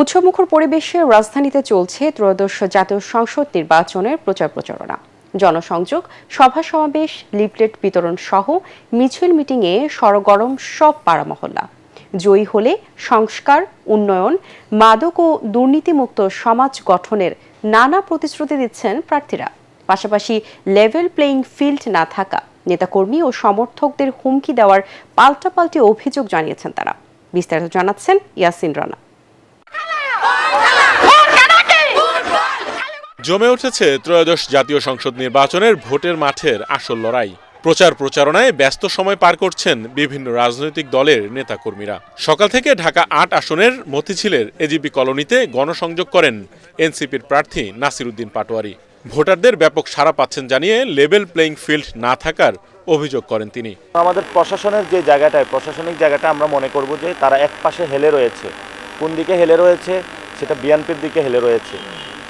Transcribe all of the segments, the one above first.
উৎসবমুখর পরিবেশে রাজধানীতে চলছে ত্রয়োদশ জাতীয় সংসদ নির্বাচনের প্রচার প্রচারণা। জনসংযোগ, সভা সমাবেশ, লিফলেট বিতরণ সহ মিছিল মিটিংয়ে সরগরম সব পাড়া মহল্লা। জয়ী হলে সংস্কার, উন্নয়ন, মাদক ও দুর্নীতিমুক্ত সমাজ গঠনের নানা প্রতিশ্রুতি দিচ্ছেন প্রার্থীরা। পাশাপাশি লেভেল প্লেইং ফিল্ড না থাকা, নেতাকর্মী ও সমর্থকদের হুমকি দেওয়ার পাল্টাপাল্টি অভিযোগ জানিয়েছেন তারা। বিস্তারিত জানাচ্ছেন ইয়াসিন রানা। জমে উঠেছে ত্রয়োদশ জাতীয় সংসদ নির্বাচনের ভোটের মাঠের আসল লড়াই। প্রচার প্রচারণায় ব্যস্ত সময় পার করছেন বিভিন্ন রাজনৈতিক দলের নেতাকর্মীরা। সকাল থেকে ঢাকা ৮ আসনের মতিঝিলের এজিবি কলোনিতে গণসংযোগ করেন এনসিপির প্রার্থী নাসির উদ্দিন পাটোয়ারি। ভোটারদের ব্যাপক সাড়া পাচ্ছেন জানিয়ে লেভেল প্লেইং ফিল্ড না থাকার অভিযোগ করেন তিনি। আমাদের প্রশাসনের যে জায়গাটায়, প্রশাসনিক জায়গাটা আমরা মনে করব যে তারা এক পাশে হেলে রয়েছে। কোন দিকে হেলে রয়েছে? সেটা বিএনপির দিকে হেলে রয়েছে।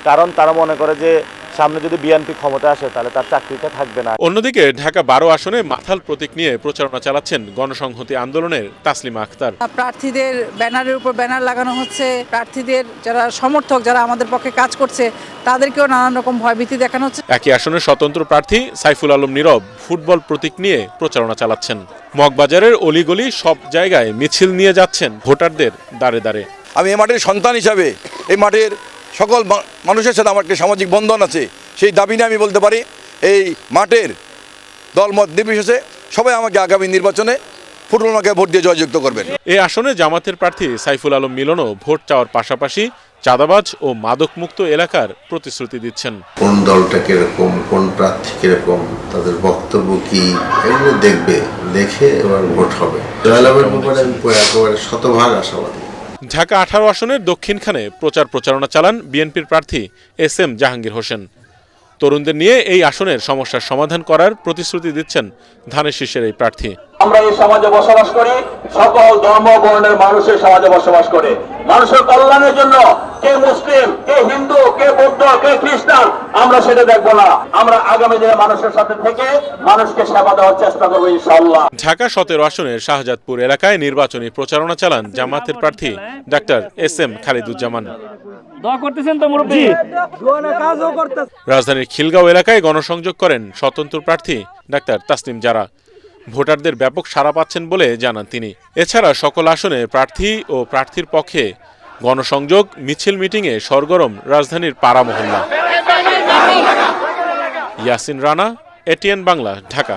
কারণ তারা মনে করে যে সামনে যদি বিএনপি ক্ষমতা আসে তাহলে তার চাকরিটা থাকবে না। অন্যদিকে ঢাকা ১২ আসনে মাথাল প্রতীক নিয়ে প্রচারণা চালাচ্ছেন গণসংহতি আন্দোলনের তাসলিমা আক্তার। প্রার্থীদের ব্যানারের উপর ব্যানার লাগানো হচ্ছে, প্রার্থীদের যারা সমর্থক, যারা আমাদের পক্ষে কাজ করছে তাদেরকেও নানান রকম ভয়ভীতি দেখানো হচ্ছে। একই আসনের স্বতন্ত্র প্রার্থী সাইফুল আলম নীরব ফুটবল প্রতীক নিয়ে প্রচারণা চালাচ্ছেন। মগবাজারের অলিগলি সব জায়গায় মিছিল নিয়ে যাচ্ছেন ভোটারদের দাঁড়ে দাঁড়ে। আমি এই মাঠের সন্তান হিসাবে এই মাঠের সকল মানুষের সাথে আমার একটি সামাজিক বন্ধন আছে। সেই দাবি নিয়ে আমি বলতে পারি এই মাঠের দলমত নির্বিশেষে সবাই আমাকে আগামী নির্বাচনে ফুটবল মাঠে ভোট দিয়ে জয়যুক্ত করবেন। এই আসনে জামাতের প্রার্থী সাইফুল আলম মিলনও ভোট চাওয়ার পাশাপাশি চাঁদাবাজ ও মাদকমুক্ত এলাকার প্রতিশ্রুতি দিচ্ছেন। কোন দলটা কিরকম, কোন প্রার্থী কিরকম, তাদের বক্তব্য কি, এগুলো দেখবে, দেখে এবার ভোট হবে। জয়লাভের ব্যাপারে আমি একেবারে শতভাগ আশাবাদী। ঢাকা ১৮ আসনের দক্ষিণখানে প্রচার প্রচারণা চালান বিএনপির প্রার্থী SM জাহাঙ্গীর হোসেন। তরুণদের নিয়ে এই আসনের সমস্যার সমাধান করার প্রতিশ্রুতি দিচ্ছেন ধানের শীষের এই প্রার্থী। আমরা এই সমাজে বসবাস করি, সকল ধর্ম বর্ণের মানুষের সমাজে বসবাস করে। মানুষের কল্যাণের জন্য কে মুসলিম, কে হিন্দু, কে বৌদ্ধ, কে খ্রিস্টান, আমরা সেটা দেখবো না। আমরা আগামী দিনে মানুষের সাথে থেকে মানুষকে সেবা দেওয়ার চেষ্টা করবো ইনশাআল্লাহ। ঢাকা ১৭ আসনের শাহজাদপুর এলাকায় নির্বাচনী প্রচারণা চালান জামাতের প্রার্থী ডাক্তার SM খালিদুজ্জামান। রাজধানীর খিলগাঁও এলাকায় গণসংযোগ করেন স্বতন্ত্র প্রার্থী ডাক্তার তাসনিম জারা। ভোটারদের ব্যাপক সাড়া পাচ্ছেন বলে জানান তিনি। এছাড়া সকল আসনে প্রার্থী ও প্রার্থীর পক্ষে গণসংযোগ, মিছিল মিটিংয়ে সরগরম রাজধানীর পাড়া মহল্লা। ইয়াসিন রানা, ATN বাংলা, ঢাকা।